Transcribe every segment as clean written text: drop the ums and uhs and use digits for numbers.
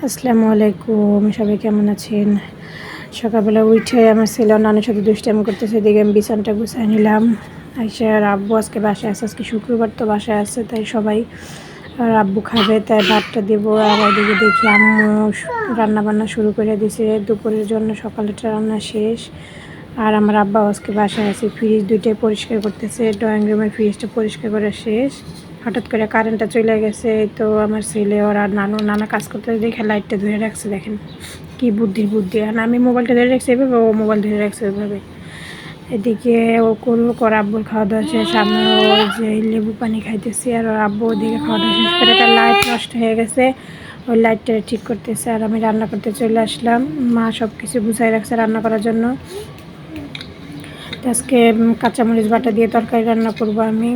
আসসালামু আলাইকুম, সবাই কেমন আছেন? সকালবেলা উঠে আমার ছেলে নানুর সাথে দুষ্টামি করতেছে, এদিকে আমি বিছানাটা গুছিয়ে নিলাম। আইসা আর আব্বু আজকে বাসায় আছে, আজকে শুক্রবার তো বাসায় আছে, তাই সবাই আর আব্বু খাবে তাই ভাতটা দেবো। আর এদিকে দেখি আম্মু রান্না বান্না শুরু করে দিছে দুপুরের জন্য, সকালেরটা রান্না শেষ। আর আমার আব্বা আজকে বাসায় আছে, ফ্রিজ দুইটাই পরিষ্কার করতেছে, ড্রয়িং রুমের ফ্রিজটা পরিষ্কার করা শেষ। হঠাৎ করে কারেন্টটা চলে গেছে, তো আমার ছেলে ওরা নানা কাজ করতে দেখে লাইটটা ধরে রাখছে। দেখেন কি বুদ্ধির বুদ্ধি। আর আমি মোবাইলটা ধরে রাখছি এভাবে, ও মোবাইল ধরে রাখছে ওইভাবে। এদিকে ও করলো আব্বুর খাওয়া দাওয়া শেষ, আমি ওই যে লেবু পানি খাইতেছি, আর ওর আব্বু ওদিকে খাওয়া দাওয়া শেষ করে তার লাইট নষ্ট হয়ে গেছে, ওই লাইটটা ঠিক করতেছে। আর আমি রান্না করতে চলে আসলাম, মা সব কিছু গুছাই রাখছে রান্না করার জন্য। আজকে কাঁচামরিচ বাটা দিয়ে তরকারি রান্না করব আমি।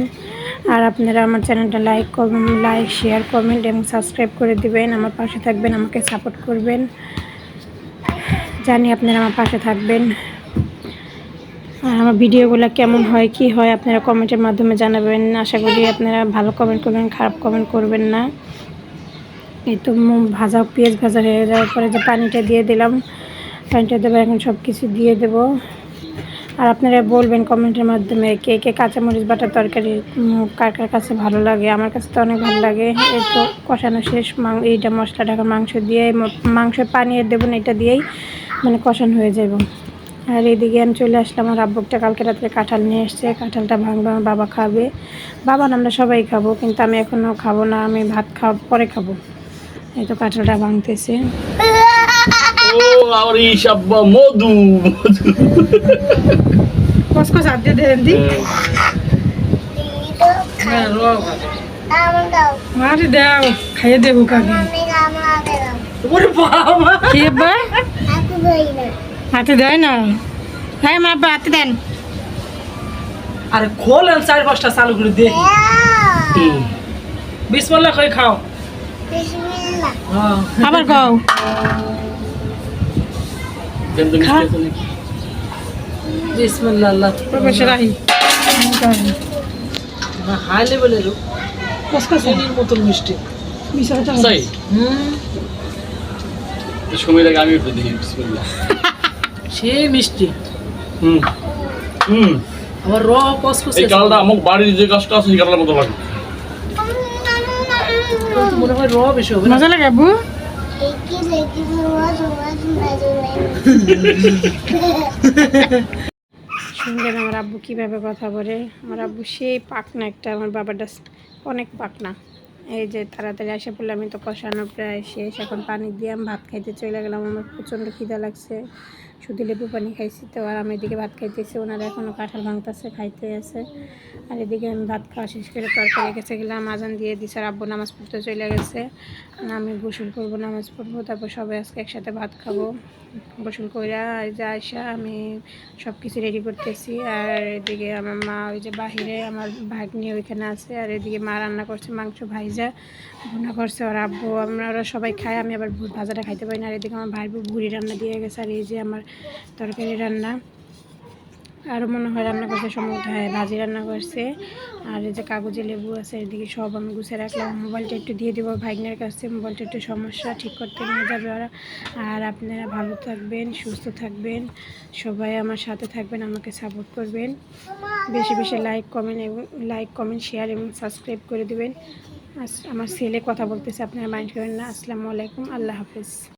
আর আপনারা আমার চ্যানেলটা লাইক শেয়ার কমেন্ট এবং সাবস্ক্রাইব করে দিবেন, আমার পাশে থাকবেন, আমাকে সাপোর্ট করবেন। জানি আপনারা আমার পাশে থাকবেন। আর আমার ভিডিওগুলো কেমন হয় কি হয় আপনারা কমেন্টের মাধ্যমে জানাবেন। আশা করি আপনারা ভালো কমেন্ট করবেন, খারাপ কমেন্ট করবেন না। এই তো পেঁয়াজ ভাজা হয়ে যাওয়ার পরে যে পানিটা দিয়ে দিলাম, পানিটা দেবো এখন, সব কিছু দিয়ে দেবো। আর আপনারা বলবেন কমেন্টের মাধ্যমে কে কে কাঁচামরিচ বাটার তরকারি কার কার কাছে ভালো লাগে। আমার কাছে তো অনেক ভালো লাগে। এই তো কষানো শেষ, এইটা মশলা ঢাকা মাংস দিয়ে, মাংসের পানি আর দেবো না, এটা দিয়েই মানে কষানো হয়ে যাব। আর এইদিকে আমি চলে আসলাম, আমার আব্বুকটা কালকে রাত্রে কাঁঠাল নিয়ে এসছে, কাঁঠালটা ভাঙবো, আমার বাবা খাবে। বাবা না, আমরা সবাই খাবো, কিন্তু আমি এখনও খাবো না, আমি ভাত পরে খাবো। এই তো কাঁঠালটা ভাঙতেছে। মধু কসকস হাত দিয়ে দেন দি মারি দাও, খাইয়ে দেবো কাকে। কি আব্বা হাতে দেয় না? হ্যাঁ মা, আব্বা হাতে দেন। আরে খোলেন 4-5টা চালু করে দে। বিসমিল্লাহ কই খাও। আবার খাও। বিসমিল্লাহ আল্লাহ প্রফেসর আহি না হাই লেভেলের কসকস চিনির মতন মিষ্টি। মিশাটা তাই সময় লাগে আমি একটু দেখি বিসমিল্লাহ। সেই মিষ্টি হুম হুম আবার র কসকস। এই কালটা আমার বাড়ির যে গাছটা আছে সেই কালটার মতো লাগে। মনে হয় র বেশি হবে। মজা লাগে আব্বু। শুনলেন আমার আব্বু কীভাবে কথা বলে। আমার আব্বু সেই পাকনা একটা, আমার বাবাটা অনেক পাকনা। এই যে তাড়াতাড়ি আসে পড়লে, আমি তো কষানো প্রায় শেষ, এখন পানি দিয়ে আমি ভাত খাইতে চলে গেলাম। আমার প্রচণ্ড খিদা লাগছে, শুধু লেবু পানি খাইছি তো। আর আমি এদিকে ভাত খাইতেছি, ওনারা এখনও কাঁঠাল ভাঙতেছে, খাইতে আছে। আর এদিকে আমি ভাত খাওয়া শেষ করে তরকারি গেছে গেলাম, আজান দিয়ে দিছে, আর আব্বু নামাজ পড়তে চলে গেছে। আমি গোসল করবো, নামাজ পড়বো, তারপর সবাই আজকে একসাথে ভাত খাবো। গোসল কইরা যে আয়সা আমি সব কিছু রেডি করতেছি। আর এদিকে আমার মা ওই যে বাহিরে আমার ভাগ্নি ওইখানে আছে। আর এদিকে মা রান্না করছে মাংস ভাইজা ভুনা করছে, আর আব্বু ওরা সবাই খায়, আমি আবার ভাজাটা খাইতে পারি না। আর এদিকে আমার ভাইয়ের ভুড়ি রান্না দিয়ে গেছে। আর এই যে আমার তরকারি রান্না, আরও মনে হয় রান্না করতে সম্ভবত, হ্যাঁ ভাজি রান্না করছে। আর এই যে কাগজে লেবু আছে, এদিকে সব আমি গুছিয়ে রাখলাম। মোবাইলটা একটু দিয়ে দেবো ভাগ্নের কাছে, মোবাইলটা একটু সমস্যা, ঠিক করতে নিয়ে যাবে ওরা। আর আপনারা ভালো থাকবেন, সুস্থ থাকবেন, সবাই আমার সাথে থাকবেন, আমাকে সাপোর্ট করবেন, বেশি বেশি লাইক কমেন্ট শেয়ার এবং সাবস্ক্রাইব করে দেবেন। আমার ছেলে কথা বলতেছে, আপনারা মাইন্ড করেন না। আসসালামু আলাইকুম, আল্লাহ হাফেজ।